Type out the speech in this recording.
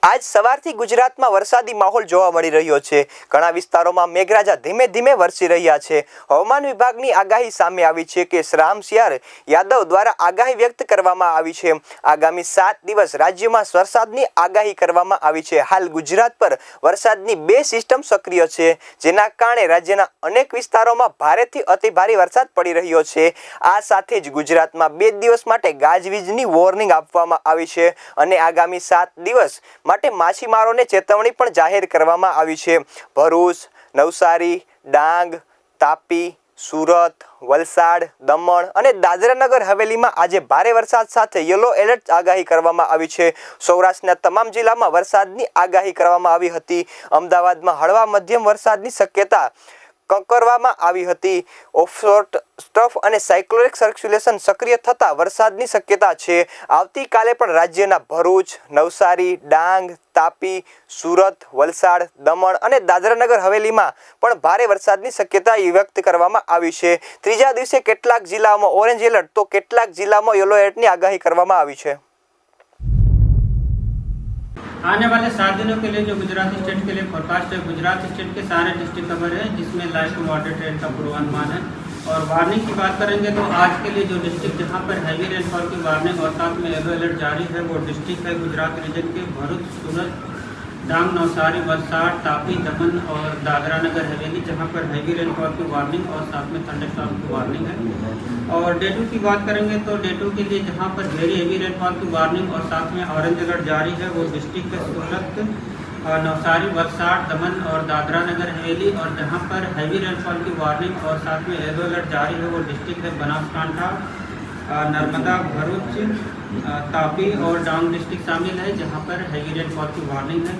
આજ સવારથી ગુજરાતમાં વરસાદી માહોલ જોવા મળી રહ્યો છે। ઘણા વિસ્તારોમાં મેઘરાજા ધીમે ધીમે વરસી રહ્યા છે। હવામાન વિભાગની આગાહી સામે આવી છે કે રામસિયાર યાદવ દ્વારા આગાહી વ્યક્ત કરવામાં આવી છે। આગામી 7 દિવસ રાજ્યમાં વરસાદની આગાહી કરવામાં આવી છે। હાલ ગુજરાત પર વરસાદની 2 સિસ્ટમ સક્રિય છે, જેના કારણે રાજ્યના અનેક વિસ્તારોમાં ભારેથી અતિભારે વરસાદ પડી રહ્યો છે। આ સાથે જ ગુજરાતમાં 2 દિવસ માટે ગાજવીજની વોર્નિંગ આપવામાં આવી છે અને આગામી 7 દિવસ માટે માછીમારોને ચેતવણી પણ જાહેર કરવામાં આવી છે। ભરૂચ, નવસારી, ડાંગ, તાપી, સુરત, વલસાડ, દમણ અને દાદરાનગર હવેલીમાં આજે ભારે વરસાદ સાથે યલો એલર્ટ આગાહી કરવામાં આવી છે। સૌરાષ્ટ્રના તમામ જિલ્લામાં વરસાદની આગાહી કરવામાં આવી હતી। અમદાવાદમાં હળવા મધ્યમ વરસાદની શક્યતા કરવામાં આવી હતી। ઓફશોર સ્ટફ અને સાયક્લોનિક સર્ક્યુલેશન સક્રિય થતા વરસાદની શક્યતા છે। આવતીકાલે પણ રાજ્યના ભરૂચ, નવસારી, ડાંગ, તાપી, સુરત, વલસાડ, દમણ અને દાદરાનગર હવેલીમાં પણ ભારે વરસાદની શક્યતા વ્યક્ત કરવામાં આવી છે। ત્રીજા દિવસે કેટલાક જિલ્લાઓમાં ઓરેન્જ એલર્ટ તો કેટલાક જિલ્લામાં યલો એલર્ટની આગાહી કરવામાં આવી છે। आने वाले 7 दिनों के लिए जो गुजरात स्टेट के लिए फोरकास्ट है, गुजरात स्टेट के सारे डिस्ट्रिक्ट कवर है, जिसमें लाइट टू मॉडरेट रेन का पूर्वानुमान है। और वार्निंग की बात करेंगे तो आज के लिए जो डिस्ट्रिक्ट जहां पर हैवी रेनफॉल की वार्निंग और साथ में येलो अलर्ट जारी है वो डिस्ट्रिक्ट है गुजरात रीजन के भरूच, सूरत, डांग, नवसारी, वलसाड़, तापी, दमन और दादरा नगर हवेली, जहां पर हैवी रेनफॉल की वार्निंग और साथ में थंडरस्टॉर्म की वार्निंग है। और डे 2 की बात करेंगे तो डे 2 के लिए जहां पर वेरी हैवी रेनफॉल की वार्निंग और साथ में ऑरेंज अलर्ट जारी है वो डिस्ट्रिक्ट है सूरत, नवसारी, वलसाड़, दमन और दादरा नगर हवेली। और जहां पर हैवी रेनफॉल की वार्निंग और साथ में येलो अलर्ट जारी है वो डिस्ट्रिक्ट है बनासकांठा, नर्मदा, भरूच, तापी और डांग डिस्ट्रिक्ट शामिल है, जहां पर हैवी रेनफॉल की वार्निंग है।